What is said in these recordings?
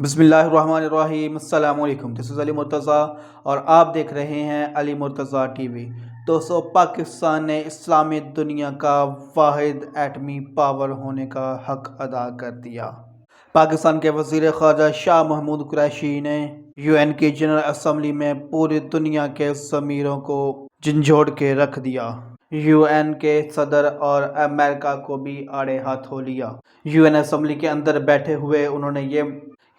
बिस्मिल्लाहिर्रहमानिर्रहीम अस्सलाम वालेकुम। दिस इज़ अली मुर्तज़ा और आप देख रहे हैं अली मुर्तज़ा टीवी। दोस्तों, पाकिस्तान ने इस्लामी दुनिया का वाहिद एटमी पावर होने का हक अदा कर दिया। पाकिस्तान के वज़ीर ख़ारजा शाह महमूद कुरैशी ने UN की जनरल असम्बली में पूरी दुनिया के ज़मीरों को झंझोड़ के रख दिया। UN के सदर और अमेरिका को भी आड़े हाथों लिया। UN असम्बली के अंदर बैठे हुए उन्होंने ये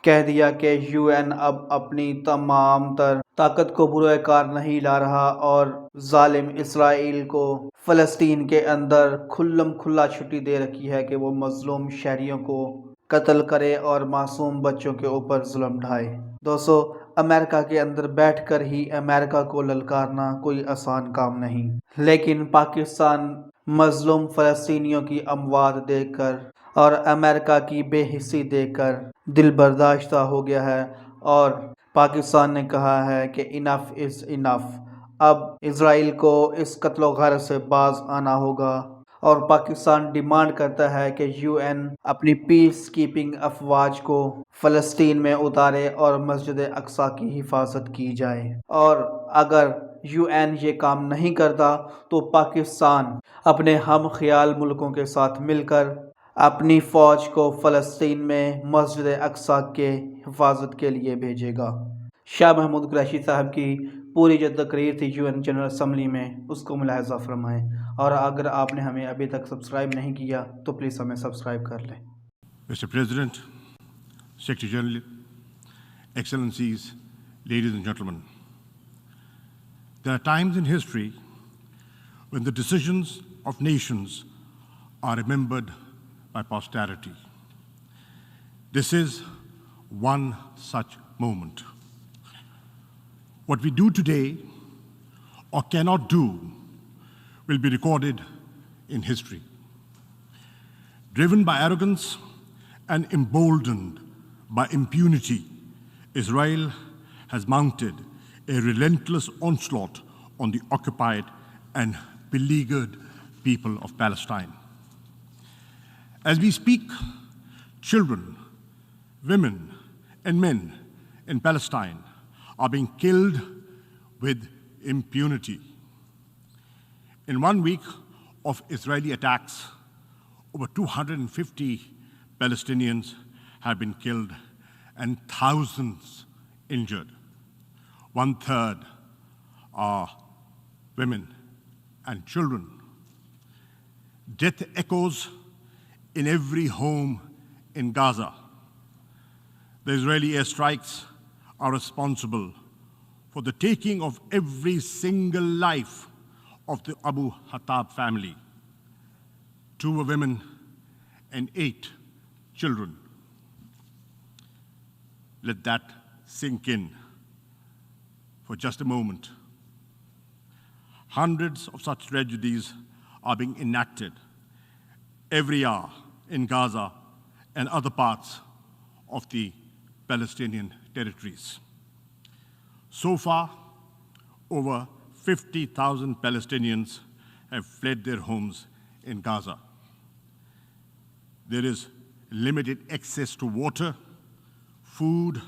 कह दिया कि UN अब अपनी तमाम तर ताकत को पुरकार नहीं ला रहा और जालिम इसराइल को फ़लस्तीन के अंदर खुल्लम खुल्ला छुट्टी दे रखी है कि वो मज़लूम शहरियों को कत्ल करे और मासूम बच्चों के ऊपर जुल्म ढाए। दोस्तों, अमेरिका के अंदर बैठकर ही अमेरिका को ललकारना कोई आसान काम नहीं, लेकिन पाकिस्तान मज़लूम फ़लस्तीनियों की अमवात देखकर और अमेरिका की बेहिस्सी देखकर दिल बर्दाश्ता हो गया है और पाकिस्तान ने कहा है कि इनफ इज़ इनफ। अब इज़राइल को इस कत्लो गारत से बाज आना होगा और पाकिस्तान डिमांड करता है कि UN अपनी पीस कीपिंग अफवाज को फ़लस्तीन में उतारे और मस्जिद अक्सा की हिफाजत की जाए। और अगर UN ये काम नहीं करता तो पाकिस्तान अपने हम ख्याल मुल्कों के साथ मिलकर अपनी फ़ौज को फ़लस्तीन में मस्जिद अक्सा के हिफाजत के लिए भेजेगा। शाह महमूद कुरैशी साहब की पूरी जो तकरीर थी UN जनरल असम्बली में, उसको मुलाहज़ा फरमाएँ और अगर आपने हमें अभी तक सब्सक्राइब नहीं किया तो प्लीज़ हमें सब्सक्राइब कर लें। Mr. President, Secretary General, Excellencies, ladies and gentlemen, there are times in history when the decisions of nations are remembered by posterity. This is one such moment. What we do today or cannot do will be recorded in history. Driven by arrogance and emboldened by impunity, Israel has mounted a relentless onslaught on the occupied and beleaguered people of Palestine. As we speak, children, women, and men in Palestine are being killed with impunity. In 1 week of Israeli attacks, over 250 Palestinians have been killed and thousands injured. 1/3 are women and children. Death echoes in every home in Gaza. The Israeli airstrikes are responsible for the taking of every single life of the Abu Hattab family. 2 were women and 8 children. Let that sink in for just a moment. Hundreds of such tragedies are being enacted every hour in Gaza and other parts of the Palestinian territories. So far, over 50,000 Palestinians have fled their homes in Gaza. There is limited access to water, food,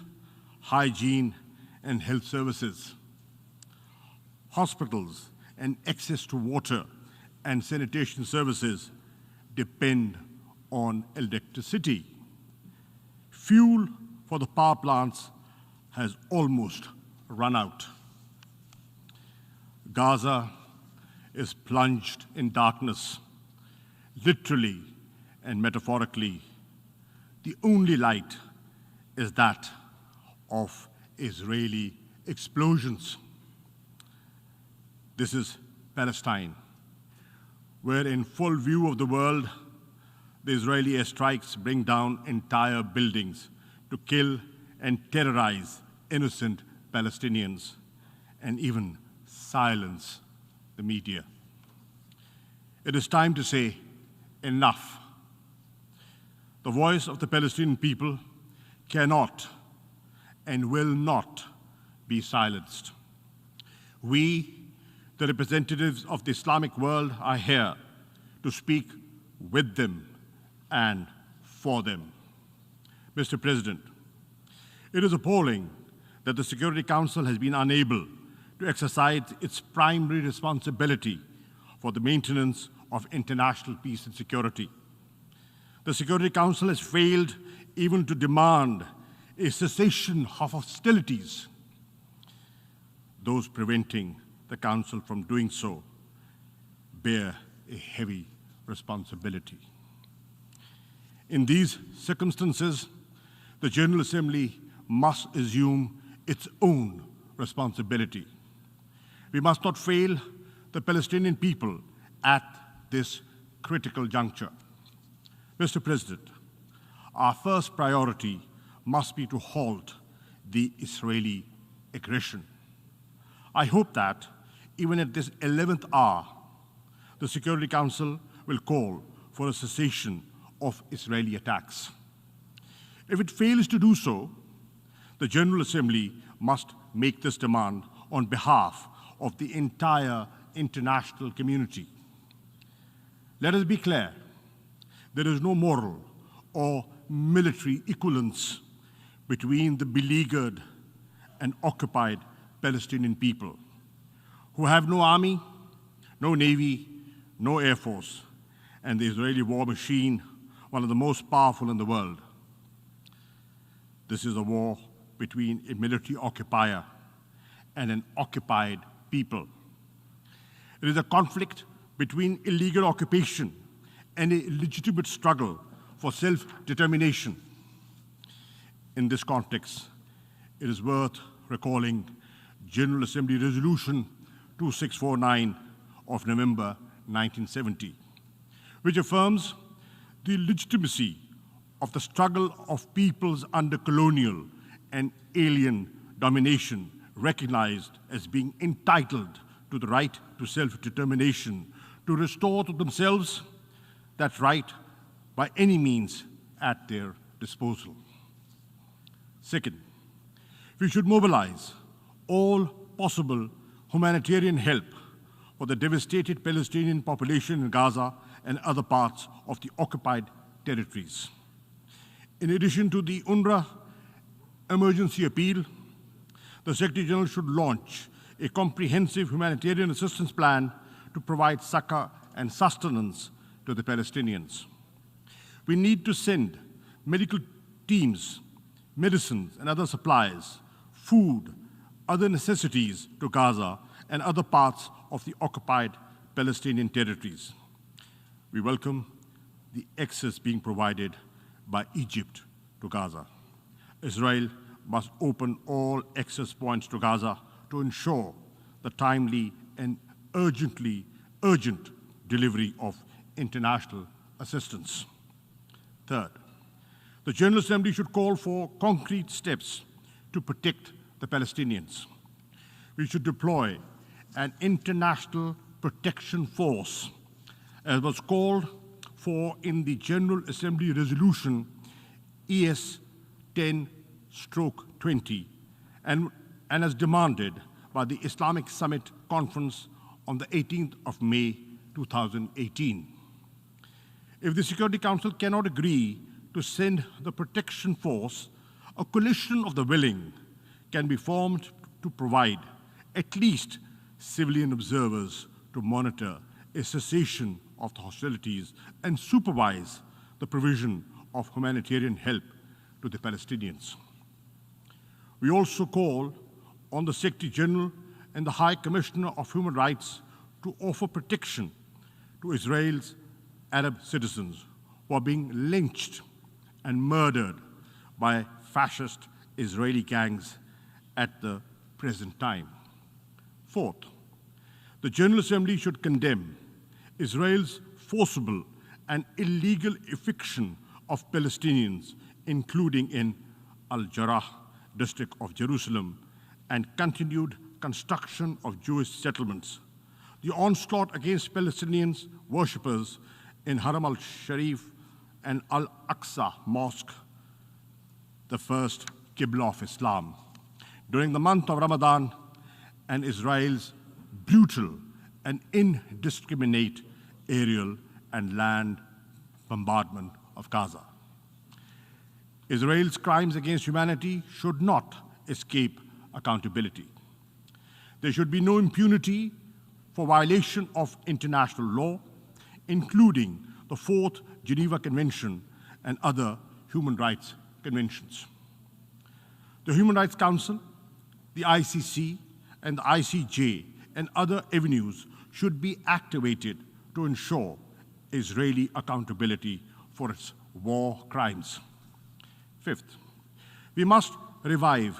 hygiene, and health services. Hospitals and access to water and sanitation services depend on electricity. Fuel for the power plants has almost run out. Gaza is plunged in darkness, literally and metaphorically. The only light is that of Israeli explosions. This is Palestine, where in full view of the world, the Israeli airstrikes bring down entire buildings to kill and terrorize innocent Palestinians and even silence the media. It is time to say enough. The voice of the Palestinian people cannot and will not be silenced. We, the representatives of the Islamic world, are here to speak with them and for them. Mr. President, It is appalling that the Security Council has been unable to exercise its primary responsibility for the maintenance of international peace and security. The Security Council has failed even to demand a cessation of hostilities. Those preventing the Council from doing so bear a heavy responsibility. In these circumstances, the General Assembly must assume its own responsibility. We must not fail the Palestinian people at this critical juncture. Mr. President, our first priority must be to halt the Israeli aggression. I hope that even at this 11th hour, the Security Council will call for a cessation of Israeli attacks. If it fails to do so, the General Assembly must make this demand on behalf of the entire international community. Let us be clear, there is no moral or military equivalence between the beleaguered and occupied Palestinian people, who have no army, no navy, no air force, and the Israeli war machine, one of the most powerful in the world. This is a war between a military occupier and an occupied people. It is a conflict between illegal occupation and a legitimate struggle for self-determination. In this context, it is worth recalling General Assembly Resolution 2649 of November 1970, which affirms the legitimacy of the struggle of peoples under colonial and alien domination, recognized as being entitled to the right to self-determination, to restore to themselves that right by any means at their disposal. Second, we should mobilize all possible humanitarian help for the devastated Palestinian population in Gaza and other parts of the occupied territories. In addition to the UNRWA emergency appeal, the Secretary General should launch a comprehensive humanitarian assistance plan to provide succor and sustenance to the Palestinians. We need to send medical teams, medicines and other supplies, food, other necessities to Gaza and other parts of the occupied Palestinian territories. We welcome the access being provided by Egypt to Gaza. Israel must open all access points to Gaza to ensure the timely and urgent delivery of international assistance. Third, the General Assembly should call for concrete steps to protect the Palestinians. We should deploy an international protection force, as was called for in the General Assembly Resolution ES 10/20 and as demanded by the Islamic Summit Conference on the 18th of May 2018. If the Security Council cannot agree to send the protection force, a coalition of the willing can be formed to provide at least civilian observers to monitor a cessation of the hostilities and supervise the provision of humanitarian help to the Palestinians. We also call on the Secretary General and the High Commissioner of Human Rights to offer protection to Israel's Arab citizens who are being lynched and murdered by fascist Israeli gangs at the present time. Fourth, the General Assembly should condemn Israel's forcible and illegal eviction of Palestinians, including in Al-Jarrah district of Jerusalem, and continued construction of Jewish settlements. The onslaught against Palestinians worshippers in Haram al-Sharif and Al-Aqsa Mosque, the first Qibla of Islam, during the month of Ramadan, and Israel's brutal and indiscriminate aerial and land bombardment of Gaza. Israel's crimes against humanity should not escape accountability. There should be no impunity for violation of international law, including the Fourth Geneva Convention and other human rights conventions. The Human Rights Council, the ICC, and the ICJ and other avenues should be activated to ensure Israeli accountability for its war crimes. Fifth, we must revive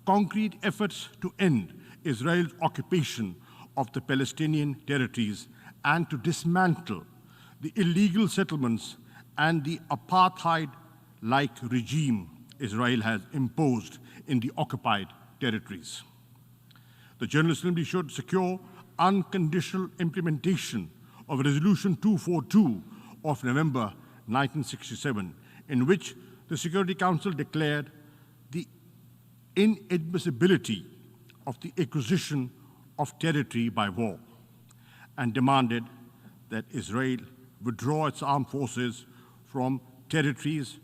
concrete efforts to end Israel's occupation of the Palestinian territories and to dismantle the illegal settlements and the apartheid-like regime Israel has imposed in the occupied territories. The General Assembly should secure unconditional implementation of Resolution 242 of November 1967, in which the Security Council declared the inadmissibility of the acquisition of territory by war and demanded that Israel withdraw its armed forces from territories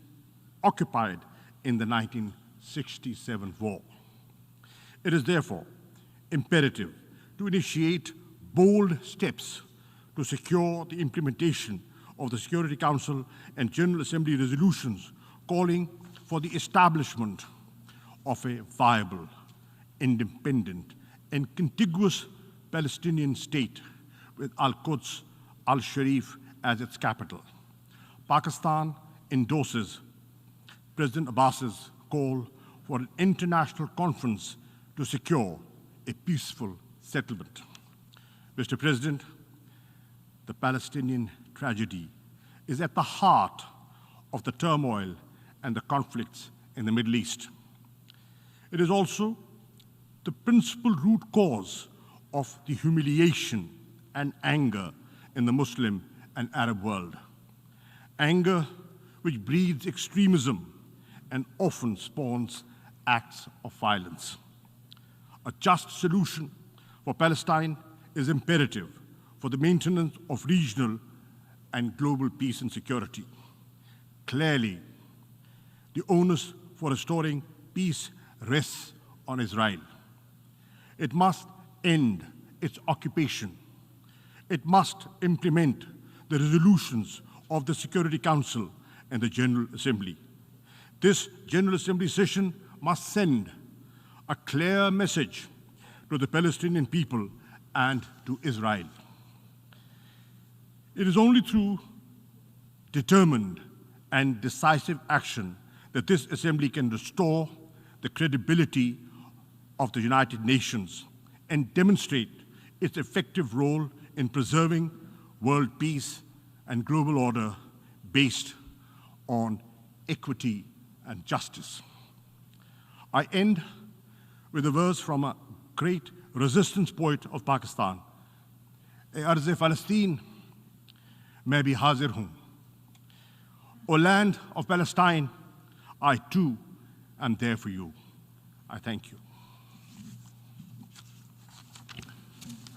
occupied in the 1967 war. It is therefore imperative to initiate bold steps to secure the implementation of the Security Council and General Assembly resolutions calling for the establishment of a viable, independent, and contiguous Palestinian state with Al-Quds, Al-Sharif as its capital. Pakistan endorses President Abbas's call for an international conference to secure a peaceful settlement. Mr. President, the Palestinian tragedy is at the heart of the turmoil and the conflicts in the Middle East. It is also the principal root cause of the humiliation and anger in the Muslim and Arab world. Anger which breeds extremism and often spawns acts of violence. A just solution for Palestine is imperative for the maintenance of regional and global peace and security. Clearly, the onus for restoring peace rests on Israel. It must end its occupation. It must implement the resolutions of the Security Council and the General Assembly. This General Assembly session must send a clear message to the Palestinian people and to Israel. It is only through determined and decisive action that this Assembly can restore the credibility of the United Nations and demonstrate its effective role in preserving world peace and global order based on equity and justice. I end with a verse from a great resistance poet of Pakistan. "E arz-e Palestine, main bhi hazir hoon. O land of Palestine, I too am there for you." I thank you.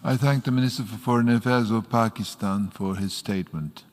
I thank the Minister for Foreign Affairs of Pakistan for his statement.